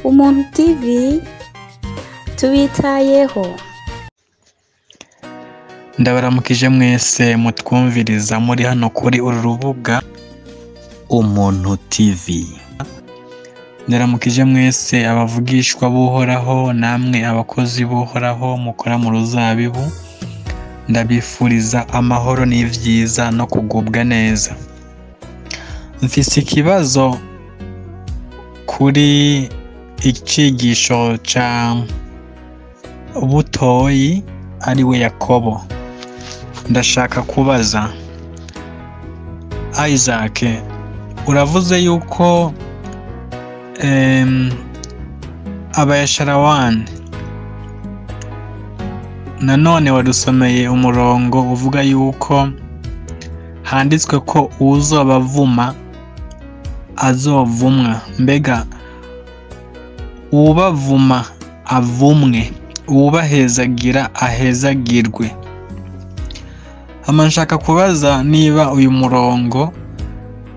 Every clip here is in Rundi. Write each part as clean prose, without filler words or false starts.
Umuntu TV tubitayeho. Ndabaramukije mwese mutwumviriza muri hano kuri uru rubuga Umuntu TV. Ndaramukije mwese abavugishwa b'Uhoraho, namwe abakozi b'Uhoraho mukora mu ruzabibu. Ndabifuriza amahoro n'ivyiza no kugubwa neza. Mfise ikibazo kuri icigisho ca Butoyi ariwe Yakobo. Ndashaka kubaza Isaac, uravuze yuko Abayasharawani, nanone wadusomeye umurongo uvuga yuko handitswe ko uzobavuma azovumwa. Mbega uwubavuma avumwe, uwubahezagira ahezagirwe. Hama nshaka kubaza niba uyu murongo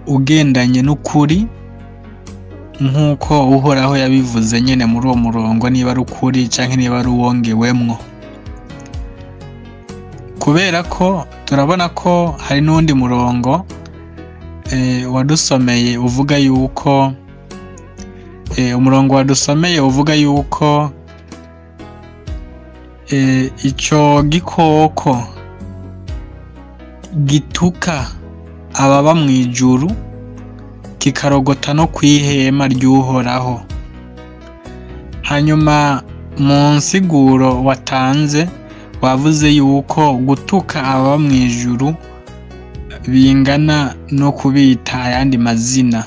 ugendanye n'ukuri nk'uko Uhoraho yabivuze nyene muri uwo murongo, niba ari ukuri canke niba ari uwongewemwo. Kubera ko turabona ko hari n'undi murongo wadusomeye uvuga yuko umurongo wadusomeye uvuga yuko ico gikoko gituka ababa mw'ijuru kikarogota no kw'ihema ry'Uhoraho. Hanyuma mu nsiguro watanze wavuze yuko gutuka ababa mw'ijuru bingana no kubita ayandi mazina.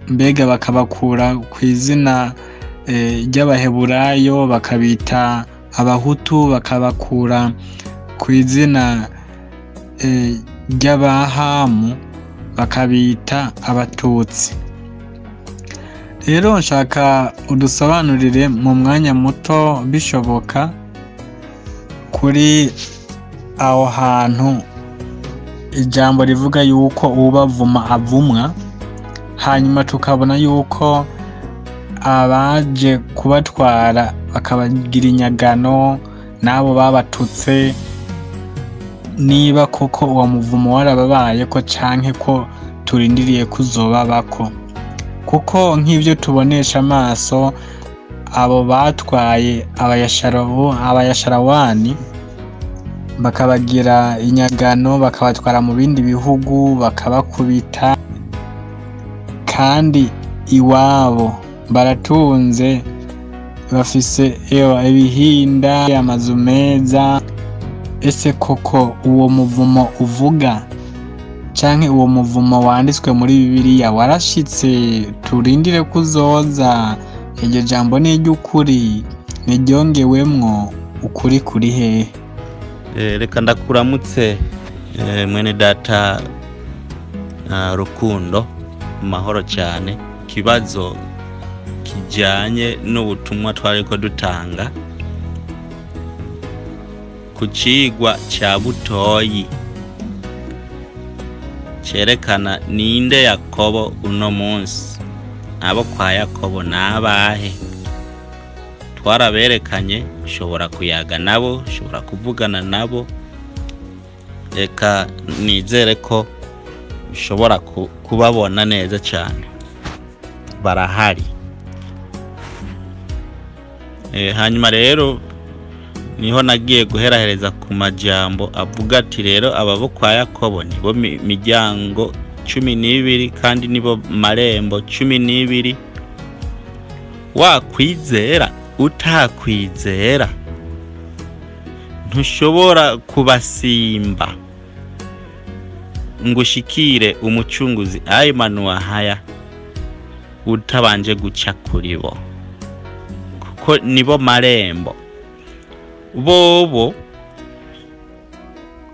Mbega bakabakura kw'izina ry'Abaheburayo bakabita Abahutu, bakabakura kw'izina ry'Abahamu bakabita Abatutsi. Rero nshaka udusobanurire mu mwanya muto bishoboka kuri aho hantu ijambo rivuga yuko uwubavuma avumwa, hanyuma tukabona yuko abaje kubatwara bakabagira inyagano n'abo babatutse, niba koko uwo muvumo warababaye ko canke ko turindiriye kuzobabako. Kuko nk'ivyo tubonesha amaso, abo batwaye Abayasharawani bakabagira inyagano, bakabatwara mu bindi bihugu, bakabakubita, kandi iwabo baratunze, bafise ibihinda, amazu meza. Ese koko uwo muvumo uvuga canke uwo muvumo wanditswe muri Bibiliya warashitse? Turindire kuzoza. Iryo jambo ni iry'ukuri, niryongewemwo ukuri kuri hehe? Reka ndakuramutse mwene data Rukundo, mahoro cyane. Kibazo kijanye n'ubutumwa twariko dutanga ku cigwa ca Butoyi cerekana ninde Yakobo uno munsi. Abo kwa Yakobo nabahe? Twaraberekanye, ushobora kuyaga nabo, ushobora kuvugana nabo. Reka nizere ko ushobora kubabona neza cyane, barahari. Hanyuma rero niho nagiye guherahereza ku majambo avuga ati rero ababo kwa Yakobo nibo miryango 12 kandi nibo marembo 12. Wakwizera utakwizera ntushobora kubasimba ngo ushikire umucunguzi Aymanuahaya utabanje guca kuri bo, kuko nibo marembo. Bobo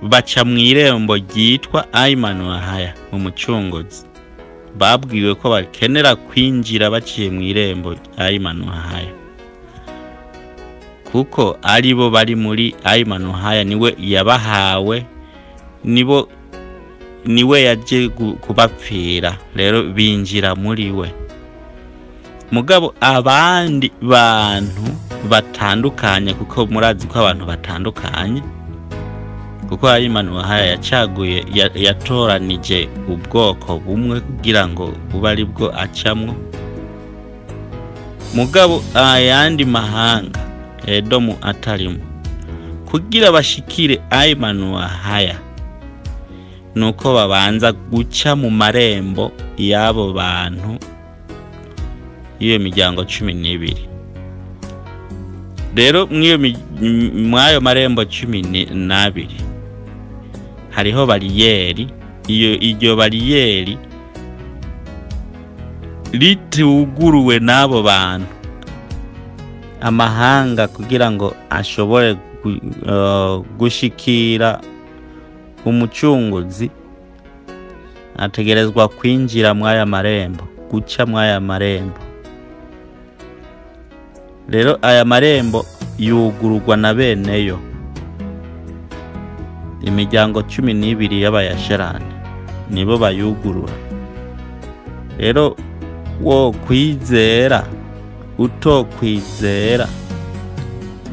baca mw'irembo ryitwa Aymanuahaya mu mucunguzi. Babwiwe ko bakenera kwinjira baciye mw'irembo Aymanuahaya, kuko aribo bari muri Aymanuahaya, niwe yabahawe, niwe yaje kubapfira. Rero binjira muri we. mugabo abandi bantu batandukanye, kuko murazi ko abantu batandukanye, kuko Ayimana yacaguye yatoranije ubwoko bumwe kugira ngo bube ari bwo acamwo. Mugabo ayandi mahanga Edomu atarimo, kugira bashikire Ayimana nuko babanza guca mu marembo y'abo bantu, iyo miryango 12. Rero mwayo marembo 12 hariho bariyeri. Iyo bariyeri lituguruwe n'abo bantu, amahanga kugira ngo ashobore gushikira umucunguzi, ategerezwa kwinjira mwaya marembo, guca mwaya marembo. Rero aya marembo yugururwa na beneyo, imiryango 12 y'abayasharani nibo bayugurura. Rero wo kwizera utokwizera,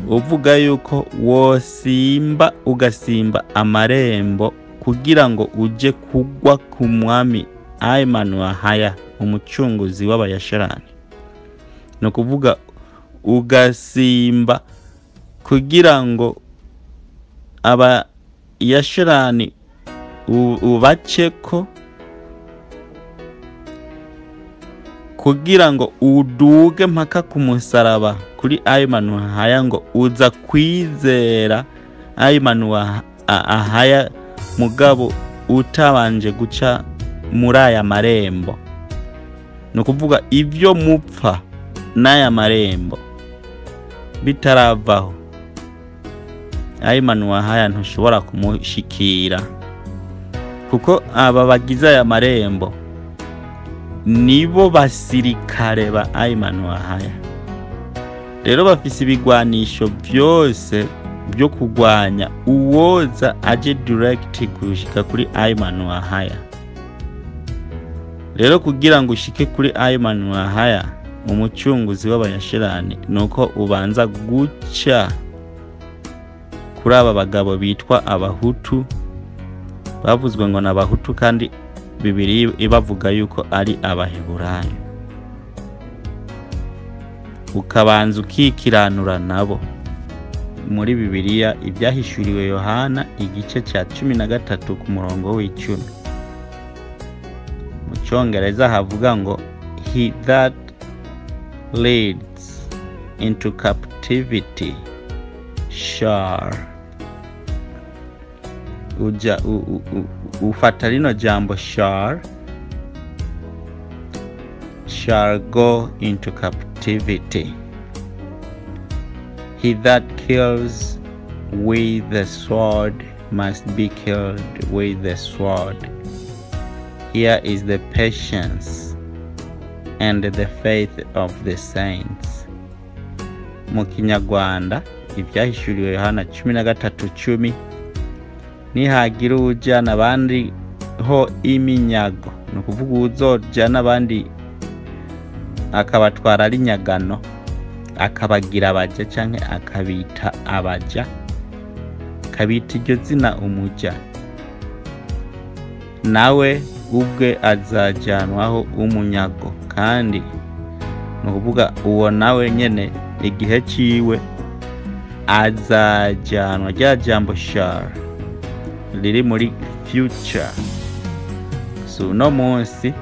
uvuga yuko wosimba ugasimba amarembo kugira ngo uje kugwa ku mwami Ayimana umucunguzi w'abayasharani, no kuvuga ugasimba kugira ngo abayasharani ubaceko, kugira ngo uduge mpaka ku musaraba kuri Ayimana ngo uza kwizera Ayimana mugabo utabanje guca muri aya marembo. No kuvuga ibyo mupfa n'aya marembo bitaravaho, Ayimana ntushobora kumushikira, kuko aba bagize aya marembo nibo basirikare ba Ayimana. Rero bafise ibigwanisho byose byo kugwanya uwoza aje direct gushika kuri Ayimana. Rero kugira ngo ushike kuri Ayimana umucunguzi w'abayasharani, nuko ubanza guca kuri aba bagabo bitwa abahutu, bavuzwe ngo n'abahutu kandi Bibiliya ibavuga yuko ari abaheburayo, ukabanza ukikiranura nabo. Muri Bibiliya ibyahishuriwe Yohana igice cya 13 ku murongo w'10, mu Cyongereza havuga ngo he that leads into captivity shall, uja ufata rino jambo shall go into captivity. He that kills with the sword must be killed with the sword. Here is the patience and the faith of the saints. Mu Kinyarwanda ibyahishuriwe Yohana 13:10, nihagira ujana abandi ho iminyago, no kuvuga uzojana abandi akabatwara ari nyagano, akabagira abaja canke akabita abaja, kabita iryo zina umuja, nawe ubwe azajanwaho umunyago. Kandi no kuvuga uwo nawe nyene igihe ciwe azajanwa. Rya jambo shall riri muri future, so no munsi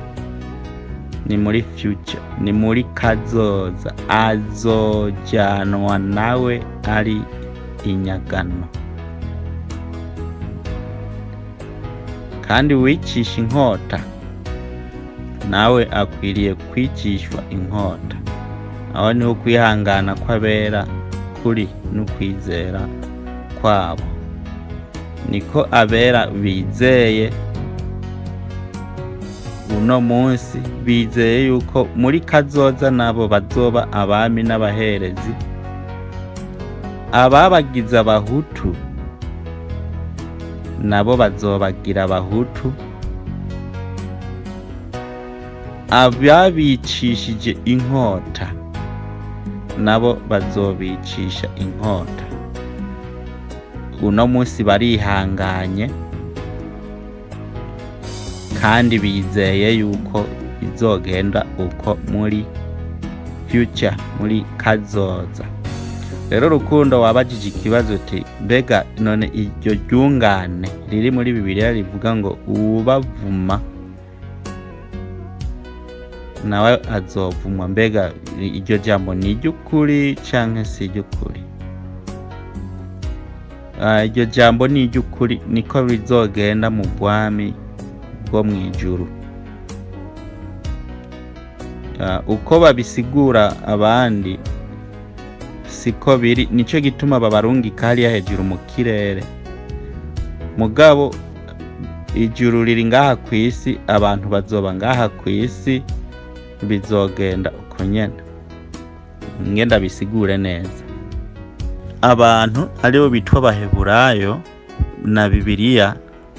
ni muri future, ni muri kazoza, azojanwa nawe ari inyagano. Kandi wicisha inkota nawe akwiriye kwicishwa inkota. Aho niho kwihangana kw'abera kuri n'ukwizera kwabo. Niko abera bizeye uno munsi, bizeye yuko muri kazoza nabo bazoba abami n'abaherezi. Ababagize abahutu nabo bazobagira abahutu, ababicishije inkota nabo bazobicisha inkota. Uno munsi barihanganye kandi bizeye yuko izogenda uko muri future, muri kazoza. Rero Rukundo wabajije ikibazo uti mbega none iryo ryungane riri muri Bibiliya rivuga ngo uwubavuma nawe azovumwa, mbega iryo jambo ni iry'ukuri canke si iry'ukuri? Iryo jambo ni iry'ukuri, niko bizogenda mu bwami bwo mw'ijuru. Uko babisigura abandi siko biri, nico gituma babarungika hariya hejuru mu kirere. Mugabo ijuru riri ngaha kw'isi, abantu bazoba ngaha kw'isi, bizogenda uko nyene. Ngenda bisigure neza. Abantu aribo bitwa Abaheburayo na Bibiliya,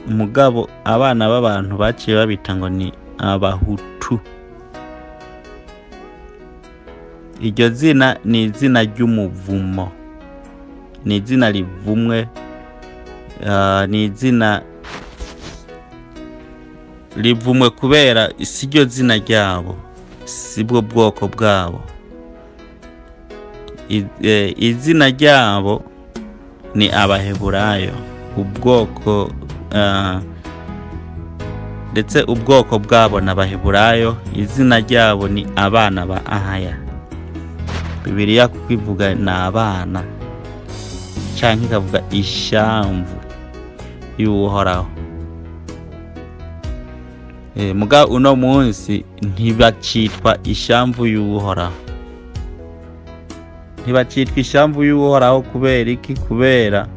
mugabo abana b'abantu baciye babita ngo ni Abahutu. Iryo zina ni izina ry'umuvumo, ni izina rivumwe, ni izina rivumwe kubera si ryo zina ryabo, si bwo bwoko bwabo. Izina ryabo ni Abaheburayo, ubwoko ndetse ubwoko bwabo n'Abaheburayo. Izina ryabo ni abana ba Ahaya. Bibiliya kuko ivuga n'abana canke ikavuga ishamvu y'Uhoraho. Muga uno munsi ntibacitwa ishamvu y'Uhoraho, ntibacitwa ishamvu y'Uhoraho. Kubera iki? Kubera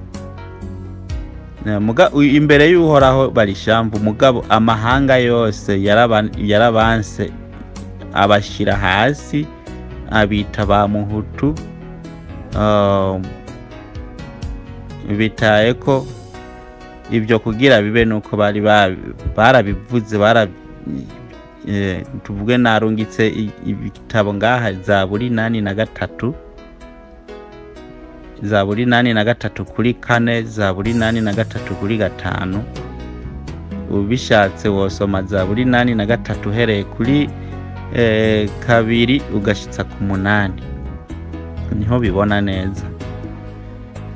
muga imbere y'Uhoraho bari ishamvu, mugabo amahanga yose yarabanse abashira hasi, abita ba Muhutu, bitaye ko ibyo kugira bibe nuko bari barabivuze. Tuvuge narungitse ibitabo ngaha, Zaburi 8:3, Zaburi 8:3 kuri 4, Zaburi 8:3 kuri 5. Ubishatse wosoma Zaburi 8:3 uhereye kuri 2 ugashitsa ku 8, niho bibona neza.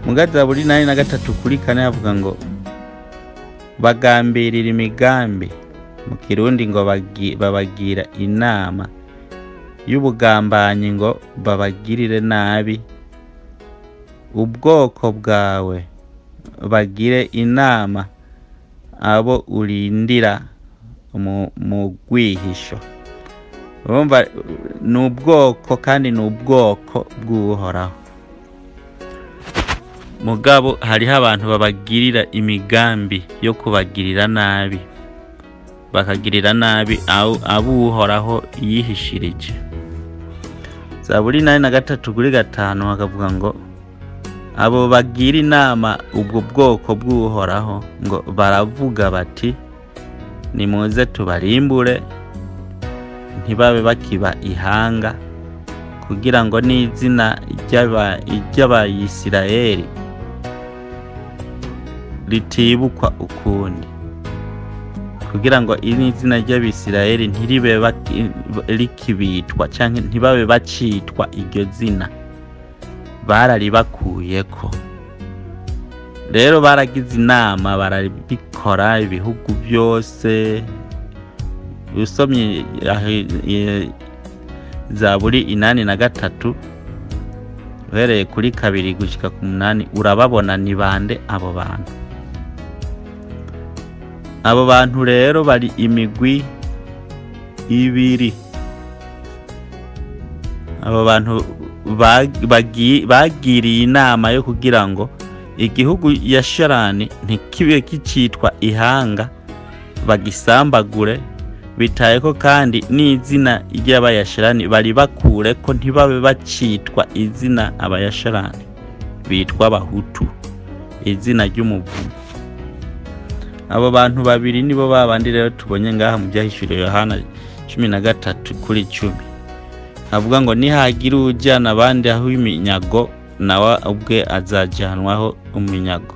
Muga Zaburi 8:3 kuri 4 avuga ngo bagambirira imigambi, mu Kirundi ngo babagira inama y'ubugambanyi, ngo babagirire nabi. Ubwoko bwawe bagire inama abo urindira mu rwihisho. Urumva ni ubwoko, kandi ni ubwoko bw'Uhoraho. Mugabo hariho abantu babagirira imigambi yo kubagirira nabi, bakagirira nabi abo Uhoraho yihishirije. Zaburi 8:3 kuri 5 akavuga ngo abo bagira inama ubwo bwoko bw'Uhoraho, ngo baravuga bati nimuze tubarimbure, ntibabe bakiba ihanga, kugira ngo n'izina ry'Abayisirayeli ritibukwa ukundi, kugira ngo izina ry'Abisirayeli ntiribe likibitwa canke ntibabe bacitwa iryo zina, bararibakuyeko. Rero baragize inama, barabikora ibihugu byose. Usomye Zaburi 8:3 uhereye kuri 2 gushika ku 8 urababona ni bande abo bantu. Abo bantu rero bari imigwi ibiri. Abo bantu bagiriye inama yo kugira ngo igihugu ya Sharani ntikibe kicitwa ihanga, bagisambagure, bitaye ko kandi n'izina ry'Abayasharani bari bakure ko ntibabe bacitwa izina Abayasharani, bitwa Abahutu, izina ry'umuvumo. Abo bantu babiri nibo babandi rero tubonye ngaha mu byahishuriwe Yohana 13:10 avuga ngo nihagira ujyana abandi aho iminyago nawe ubwe azajanwaho umunyago.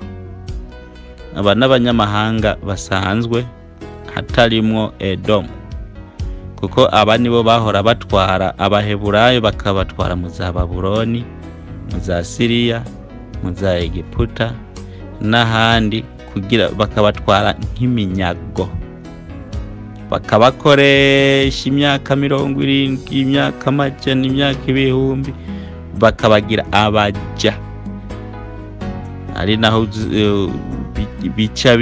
Aba n'abanyamahanga basanzwe hatarimwo Edomu, kuko aba nibo bahora batwara Abaheburayo bakabatwara mu za Babuloni, mu za Siriya, mu za Egiputa n'ahandi, kugira bakabatwara nk'iminyago, bakabakoresha imyaka 70, imyaka 100, imyaka 1000, bakabagira abaja. Ari naho bica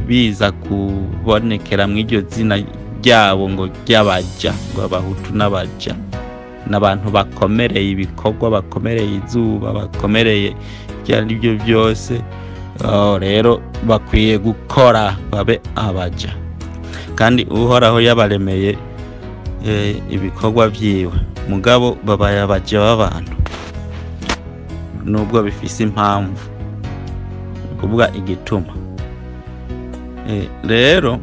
biza kubonekera mw'iryo zina ryabo ngo ry'abaja, ngo Abahutu n'abaja, n'abantu bakomereye ibikorwa, bakomereye izuba, bakomereye ibyo byose. Rero bakwiye gukora babe abaja, kandi Uhoraho yabaremeye ibikorwa byiwe, mugabo babaye abaja b'abantu nubwo bifise impamvu, kuvuga igituma. Rero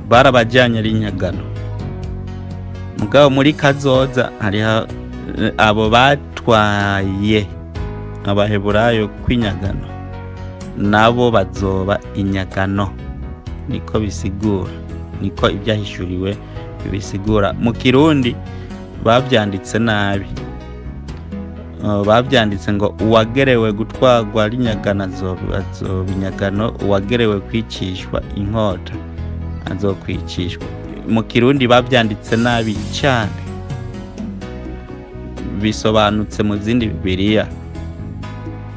barabajyanye ari inyagano, mugabo muri kazoza hari abo batwaye Abaheburayo kw'inyagano, nabo bazoba inyagano. Niko bisigura, niko ibyahishuriwe bisigura. Mu Kirundi babyanditse nabi, babyanditse ngo uwagerewe gutwarwa ari inyagano azoba inyagano, uwagerewe kwicishwa inkota azokwicishwa. Mu Kirundi babyanditse nabi cyane, bisobanutse mu zindi Bibiliya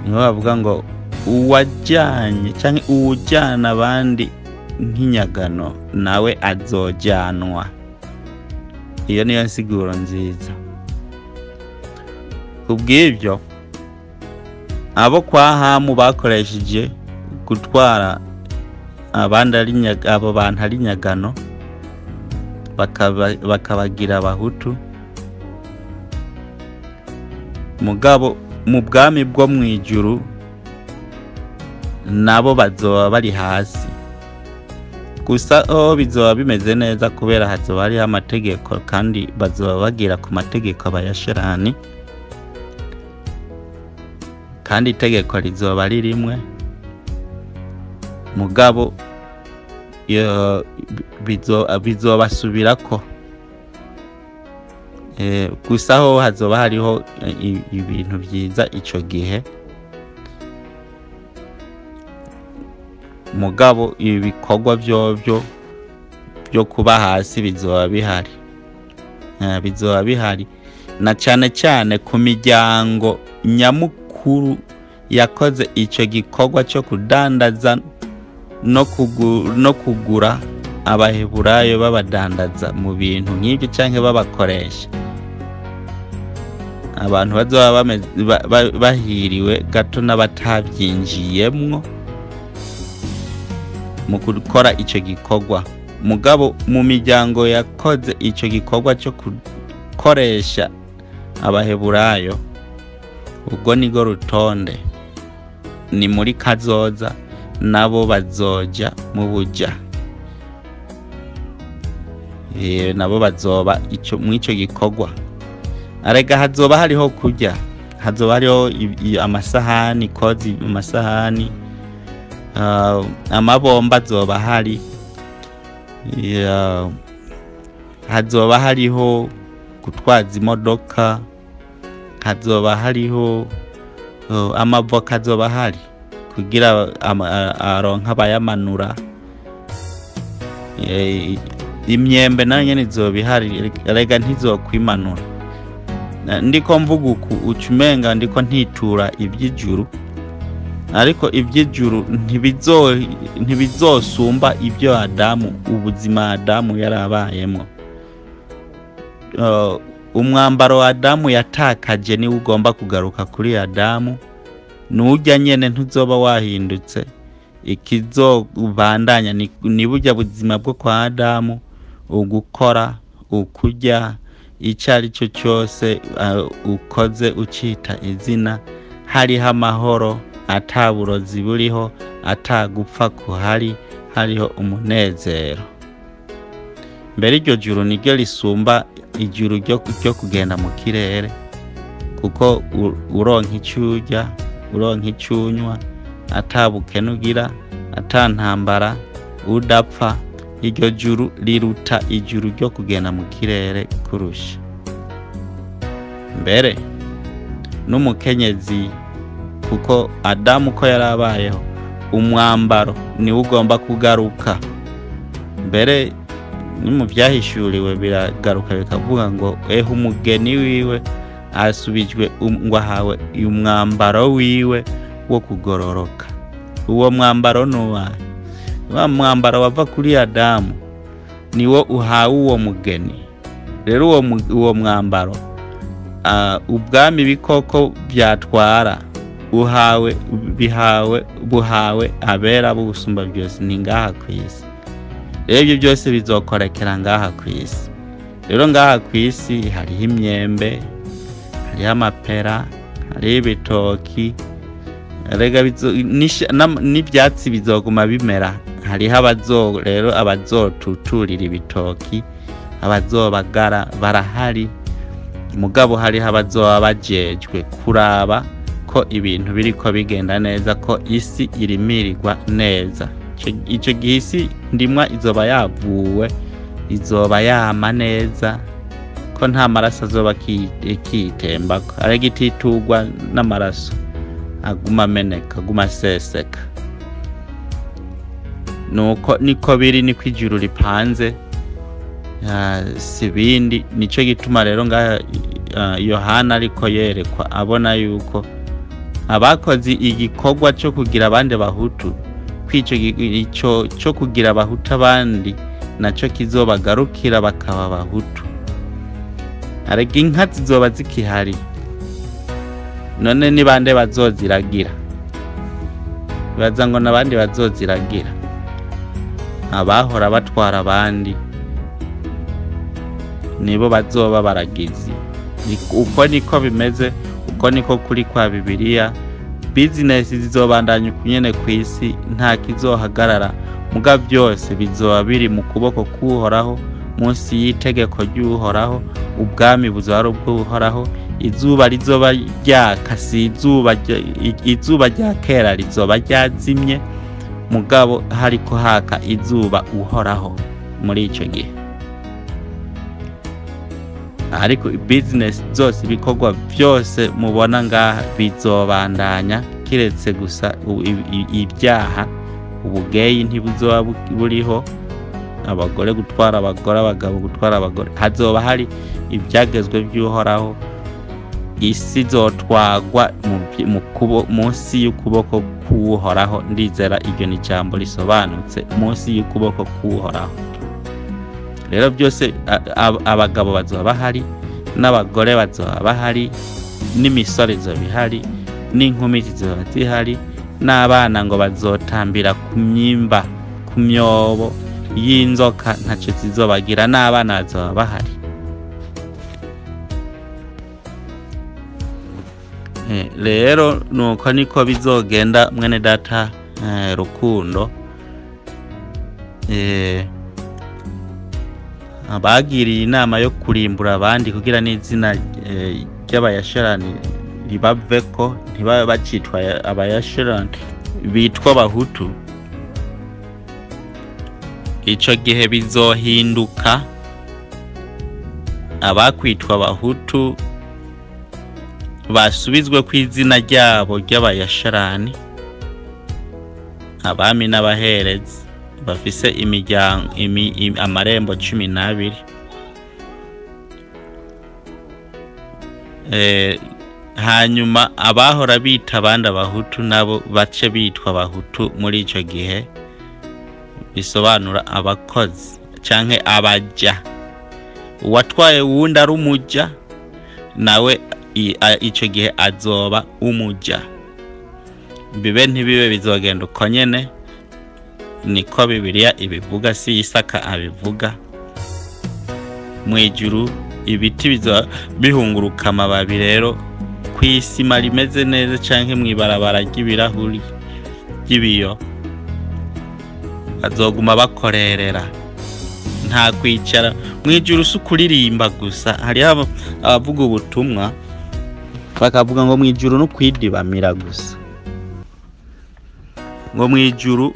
niho bavuga ngo uwajyanye cyangwa uwujyana abandi nk'inyagano nawe azojyanwa. Iyo niyo nsiguro nziza. Kubw'ibyo abo kwa Hamu bakoresheje gutwara abandi abo bantu ari inyagano, bakabagira Abahutu, mugabo mu bwami bwo mu ijuru nabo bazoba bari hasi. Gusa bizoba bimeze neza kubera hazoba hariho amategeko, kandi bazoba bagira ku mategeko abayasherani, kandi itegeko rizoba ari rimwe, mugabo bizobasubirako. Gusa ho hazoba hariho ibintu byiza ico gihe, mugabo ibikorwa byo kuba hasi bizoba bihari. Bizoba bihari na cyane cyane ku miryango nyamukuru yakoze ico gikorwa cyo kudandaza no kugura Abaheburayo babadandaza mu bintu nk'ibyo canke babakoresha. Abantu bazoba bahiriwe gato n'abatabyinjiyemwo mu gukora ico gikorwa. Mugabo mu miryango yakoze ico gikorwa cyo gukoresha Abaheburayo, ubwo nigo rutonde, ni muri kazoza nabo bazoja mu buja. Nabo bazoba mw'ico gikorwa. Arega hazoba hariho kurya, hazoba hariho amasahani, kozi amasahani, amabomba azoba hari, hazoba hariho gutwaza imodoka, hazoba hariho amavoka azoba hari kugira aronka abayamanura. Imyembe nayo nyene izoba ihari, arega ntizokwimanura. Ndiko mvuga ucumenga ndiko ntitura iby'ijuru, ariko iby'ijuru ntibizosumba ibyo Adamu, ubuzima Adamu yarabayemo. Umwambaro wa Adamu yatakaje ni ugomba kugaruka kuri Adamu, nujya nyene ntuzoba wahindutse. Ikizobandanya ni burya buzima bwo kwa Adamu, ugukora, ukurya, icyari cyo cyose ukoze ucita izina, hariho amahoro, ataburozi buriho, atagupfa kuhari, hariho umunezero. mbere iryo juru niryo risumba ijuru ryo kugenda mu kirere, kuko uronka icyurya uronka icyunywa atabukene ugira atantambara udapfa, iryo juru riruta ijuru ryo kugenda mu kirere kurusha. Mbere n'umukenyezi, kuko Adamu ko yarabayeho, umwambaro niwe ugomba kugaruka. Mbere ni mu byahishuriwe biragaruka bikavuga ngo umugeni wiwe asubijwe ngo ahawe umwambaro wiwe wo kugororoka. Uwo mwambaro nuwahe? Wa mwambaro wava kuri Adamu niwo uhawe uwo mugeni. Rero uwo mwambaro ubwami bikoko byatwara buhawe abera b'ubusumba byose ni ngaha ku isi. Rero ibyo byose bizokorekera ngaha ku isi. Rero ngaha ku isi hariho imyembe, hariho amapera, hariho ibitoki, n'ibyatsi bizoguma bimera. Hariho rero abazotuturira ibitoki, abazobagara barahari, mugabo hariho abazoba bajejwe kuraba ko ibintu biriko bigenda neza, ko isi irimirirwa neza. Ico gihe isi ndimwa izoba yavuwe, izoba yama neza, ko nta maraso azoba kitembako, ariko ititugwa n'amaraso aguma ameneka, aguma aseseka. Nuko niko biri, niko ijuru ripanze, sibindi. Nico gituma rero ngaha Yohana ariko yerekwa abona yuko abakoze igikorwa cyo kugira abandi bahutu, kwico cyo kugira abahutu abandi naco kizobagarukira bakaba abahutu. Ariko inka zizoba zikihari, none ni bande bazoziragira? Baza ngo nabandi bazoziragira, abahora batwara abandi nibo bazoba baragizi. Uko niko bimeze, uko niko kuri kwa Bibiliya. Business zizobandanya kunyene ku isi, nta kizohagarara, muga byose bizoba biri mu kuboko k'Uhoraho, munsi y'itegeko ry'Uhoraho. Ubwami buzoba bw'Uhoraho, izuba rizoba ryaka, si izuba rya kera rizoba ryazimye, mugabo hariko haka izuba Uhoraho muri ico gihe. Ariko business zose, ibikorwa byose mubona ngaha bizobandanya, kiretse gusa ibyaha, ubugeyi ntibuzoba buriho, abagore gutwara abagore, abagabo gutwara abagore. Hazoba hari ibyagezwe by'Uhoraho, isi zotwagwa munsi y'ukuboko k'Uhoraho. Ndizera iryo ni ijambo risobanutse, munsi y'ukuboko k'Uhoraho. Rero byose abagabo bazoba bahari, n'abagore bazoba bahari, n'imisore zoba ihari, n'inkumi zizoba zihari, n'abana ngo bazotambira ku myimba, ku myobo y'inzoka, ntaco zizobagira, n'abana bazoba bahari. Rero nuko niko bizogenda mwene data Rukundo. Abagiriye inama yo kurimbura abandi kugira n'izina ry'abayasharani ribaveko, ntibabe bacitwa abayasharani, bitwa abahutu. Ico gihe bizohinduka, abakwitwa abahutu basubizwe ku izina ryabo ry'abayasharani, abami n'abaherezi bafise imiryango amarembo 12. Hanyuma abahora bita abandi abahutu nabo bace bitwa abahutu muri ico gihe. Bisobanura abakozi canke abaja. Uwatwaye wundi ari umuja, nawe ico gihe azoba umuja. Bibe ntibibe bizogenda uko nyene, niko Bibiliya ibivuga, si Isaka abivuga. Mwijuru ibiti bizoba bihunguruka amababi. Rero kwisima rimeze neza canke mwibarabara ry'ibirahuri ry'ibiyo, bazoguma bakorerera nta kwicara mwijuru sukuririmba gusa. Hari abavuga ubutumwa bakavuga ngo mwijuru no kwidibamira gusa, ngo mwijuru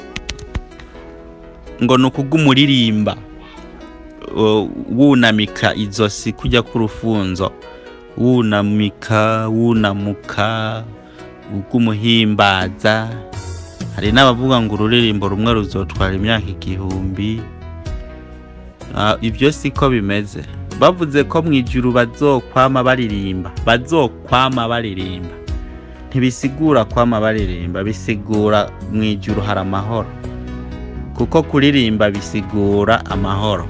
ngo nukugumuririmba wunamika izosi kujya ku rufunzo, wunamuka ugumuhimbaza. Hari n'abavuga ngo ururirimbo rumwe ruzotwara imyaka 1000. Ibyo siko bimeze. Bavuze ko mwijuru bazokwama baririmba, ntibisigura kwama baririmba, bisigura mwijuru hari amahoro, kuko kuririmba bisigura amahoro,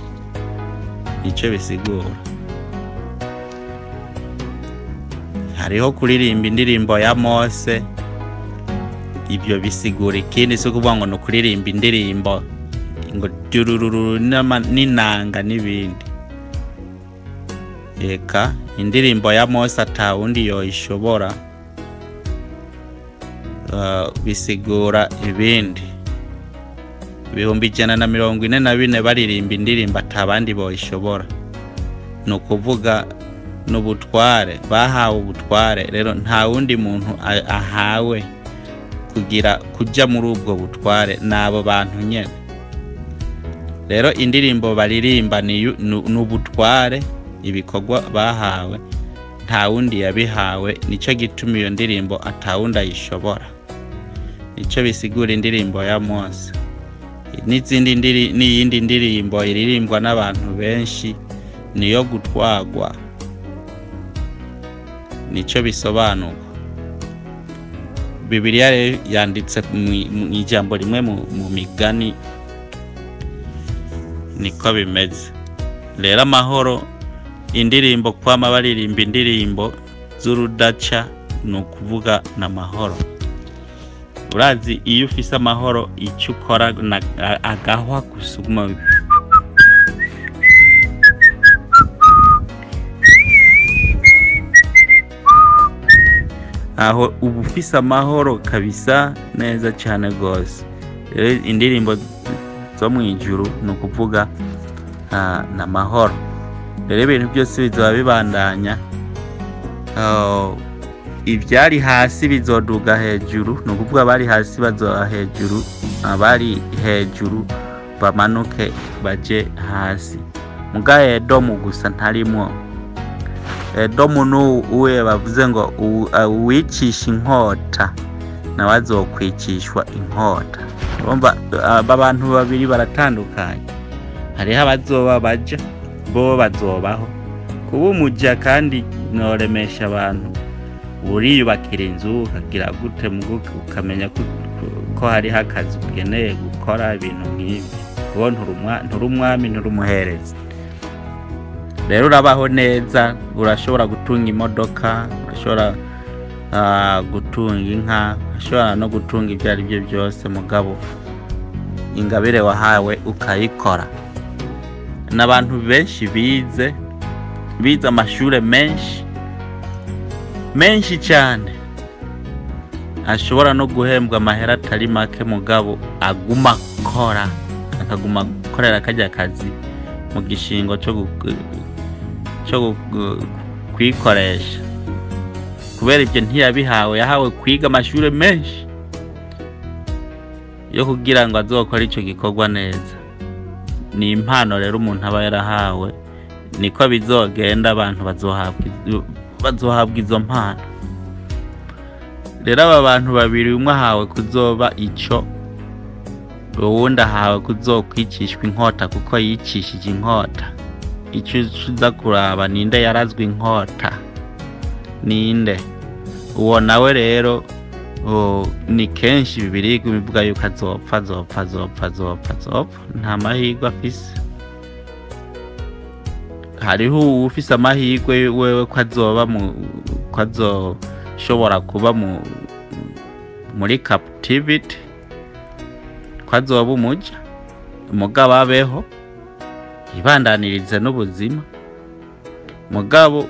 icyo bisigura. Hariho kuririmba indirimbo ya Mose, ibyo bisigura ikindi, si ukuvuga ngo nukuririmba indirimbo ngo durururu n'inanga n'ibindi. Eka indirimbo ya Mose atawundi yoyishobora, bisigura ibindi. 144 baririmba indirimbo atabandi boyishobora, nukuvuga n'ubutware, bahawe ubutware. Rero nta wundi muntu ahawe kujya muri ubwo butware, nabo bantu nyene. Rero indirimbo baririmba n'ubutware, ibikorwa bahawe, nta wundi yabihawe. Nico gituma iyo ndirimbo atawundi ayishobora, nico bisigura indirimbo ya Mose. N'iyindi ndirimbo iririmbwa n'abantu benshi niyo gutwagwa, nico bisobanura. Bibiliya yanditse mu ijambo rimwe mu migani, niko bimeze. Rero amahoro, indirimbo kwama baririmba indirimbo z'urudaca, nukuvuga n'amahoro. Urazi iyo ufise amahoro icyo ukora agahwa gusuma, aho ubu ufise amahoro kabisa neza cyane gose. Rero indirimbo zo mwijuru nukuvuga n'amahoro. Rero ibintu byose bizoba bibandanya, ibyari hasi bizoduga hejuru, nukuvuga bari hasi bazoba hejuru, abari hejuru bamanuke baje hasi. Muga Edomu gusa ntarimo. Edomu uwe bavuze ngo uwicisha inkota nawe azokwicishwa inkota. Urumva abantu babiri baratandukanye. Hariho abazoba baja, bo bazobaho. Kuba umuja kandi noremesha abantu, uriyubakira inzu ukagira gute, ukamenya ko hariho akazi ukeneye gukora ibintu nk'ibi. Uwo nturumwami nturumuhereza. Rero urabaho neza, urashobora gutunga imodoka, urashobora gutunga inka, urashobora no gutunga ibyo ari byo byose, mugabo ingabire wahawe ukayikora. N'abantu benshi bize amashure menshi cyane, ashobora no guhembwa amahera atari make, mugabo aguma akora, akaguma gukorera kajya kazi mu gishingo cyo kwikoresha. Kubera ibyo ntiyabihawe, yahawe kwiga amashure menshi yo kugira ngo azokore icyo gikorwa neza. Ni impano rero umuntu aba yarahawe, niko bizogenda. Abantu bazohabwa izo mpano. Rero aba bantu babiri, umwe ahawe kuzoba icyo, uwundi ahawe kuzokwicishwa inkota, kuko yicishije inkota. Icyo uza kuraba ninde yarazwe inkota, ninde uwo nawe. Rero ni kenshi Bibiliya bivuga yuko azopfa, nta mahirwe afise. Hariho ufise amahirwe wewe ko azoshobora kuba muri captivity, ko azoba umuja, mugabo abeho ibandanirize n'ubuzima. Mugabo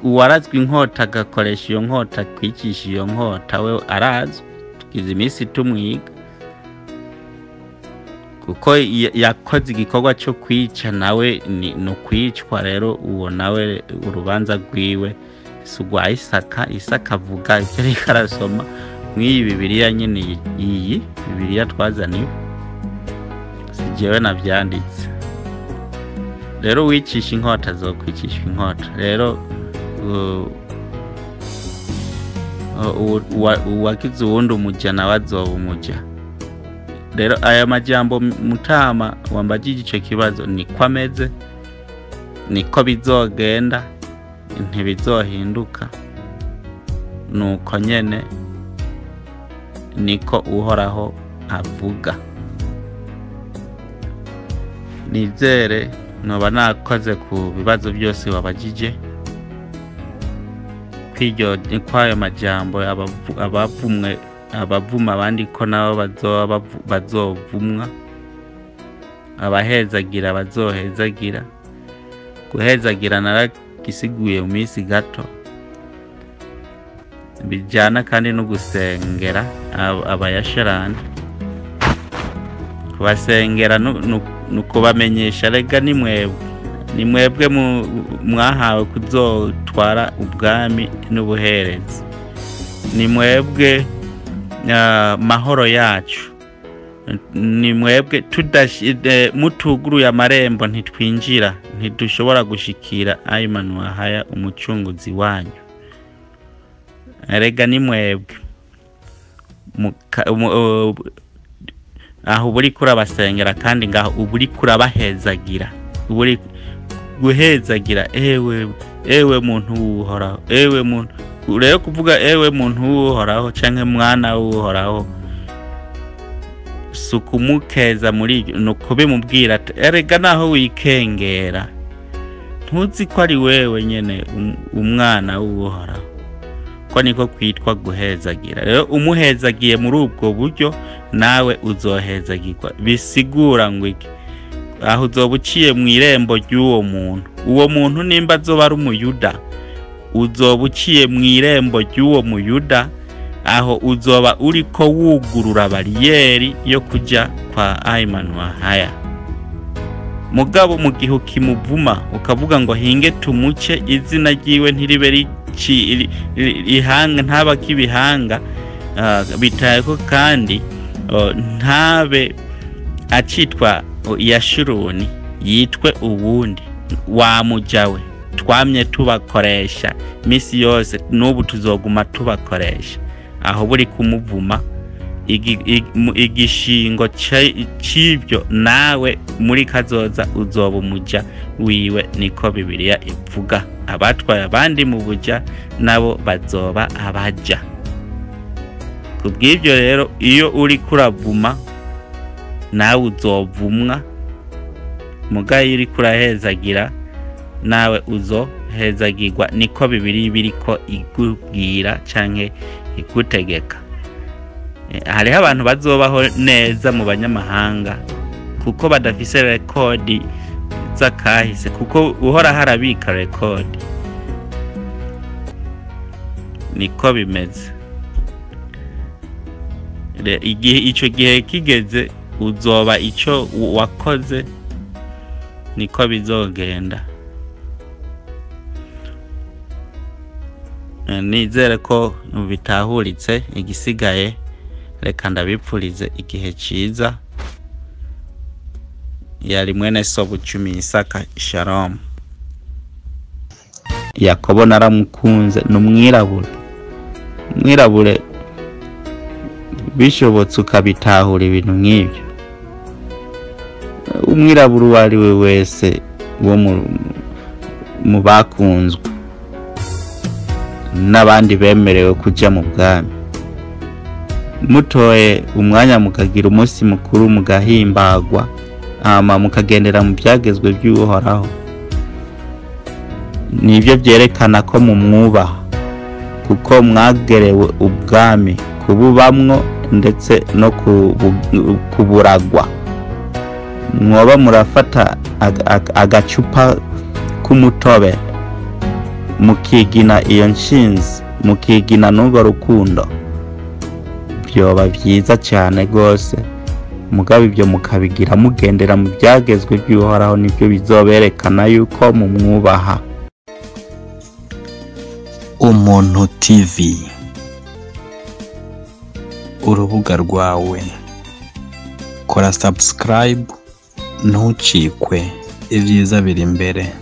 uwarazwe inkota agakoresha iyo nkota, kwicisha iyo nkota, we arazwe. Tugize iminsi tumwiga kuko yakoze igikorwa cyo kwica nawe ni ukwicwa. rero uwo nawe urubanza rwiwe si urwa Isaka avuga ibyo ariko arasoma mw'iyi Bibiliya nyine, iyi Bibiliya twazaniwe, si jewe navyanditse. rero wicisha inkota azokwicisha inkota. rero uwagize uwundi umuja nawe azoba umuja. rero aya majambo Mutama wambajije ico kibazo niko ameze, niko bizogenda, ntibizohinduka, nuko nyene niko Uhoraho avuga. Nizere noba nakoze ku bibazo byose wabajije, kwayo majambo abavuma abandi ko nabo bazovumwa, abahezagira bazohezagira. Guhezagira naragisiguye mu minsi gato, bijyana kandi no gusengera abayasharani. Kubasengera nukubamenyesha rega ni mwebwe mwahawe kuzotwara ubwami n'ubuherezi, ni mwebwe mahoro yacu, ni mwebwe mutuguruye amarembo ntitwinjira, ntidushobora gushikira Ayimana Wahaya umucunguzi wanyu. rega ni mwebwe aho buri kurabasengera kandi ngaho uburi kurabahezagira, uburi guhezagira. ewe muntu w'Uhoraho, ewe muntu. rero kuvuga ewe muntu w'Uhoraho canke mwana w'Uhoraho sukumukeza muri nuko bimubwira ati erega naho wikengera ntuzi ko ari wewe nyene umwana w'Uhoraho, ko niko kwitwa guhezagira. rero umuhezagiye muri ubwo buryo nawe uzohezagirwa. bisigura ngo iki? aho uzoba uciye mu irembo ry'uwo muntu, uwo muntu nimba azoba ari umuyuda, uzoba uciye mu irembo ry'uwo muyuda, aho uzoba uriko wugurura bariyeri yo kuja kwa Ayimana Wahaya. mugabo mu gihe ukimuvuma ukavuga ngo hinge tumuce, izina ryiwe ntiribe ihanga, ntaba kibihanga, bitaye ko kandi ntabe acitwa Yashuruni, yitwe ubundi wamujawe. twamye tubakoresha misi yose, n'ubu tuzoguma tubakoresha. aho buri kumuvuma igishingo c'ibyo, nawe muri kazoza uzoba umuja wiwe, niko Bibiliya ivuga. abatwaye abandi mu buja nabo bazoba abaja. kubw'ibyo rero iyo uri kuravuma nawe uzovumwa, mugaye uri kurahezagira nawe uzohezagirwa, niko Bibiliya biriko igubwira canke igutegeka. hariho abantu bazobaho neza mu banyamahanga kuko badafise rekodi z'akahise, kuko Uhoraho arabika rekodi. niko bimeze. ico gihe kigeze uzoba ico wakoze, niko bizogenda. nizere ko bitahuritse. igisigaye reka ndabipfurize igihe ciza. yari mwene Sobucumi Isaka. Shalom. Yakobo naramukunze, n'umwirabure. umwirabure bishobotse ukabitahura ibintu nk'ibyo. umwirabure uwo ari we wese wo mu bakunzwe n'abandi bemerewe kuja mu bwami, mutoye umwanya mukagira umunsi mukuru mugahimbagwa, mukagendera mu byagezwe by'Uhoraho, nibyo byerekana ko mumwubaha, kuko mwagerewe ubwami kububamwo ndetse no kuburagwa. mwoba murafata agacupa k'umutobe mukigina iyo nshinzi, mukigina n'urwo rukundo, byoba byiza cyane rwose. mugabo ibyo mukabigira mugendera mu byagezwe by'Uhoraho nibyo bizoberekana yuko mumwubaha. Umuntu TV, urubuga rwawe. Kora subscribe ntucikwe, ibyiza biri imbere.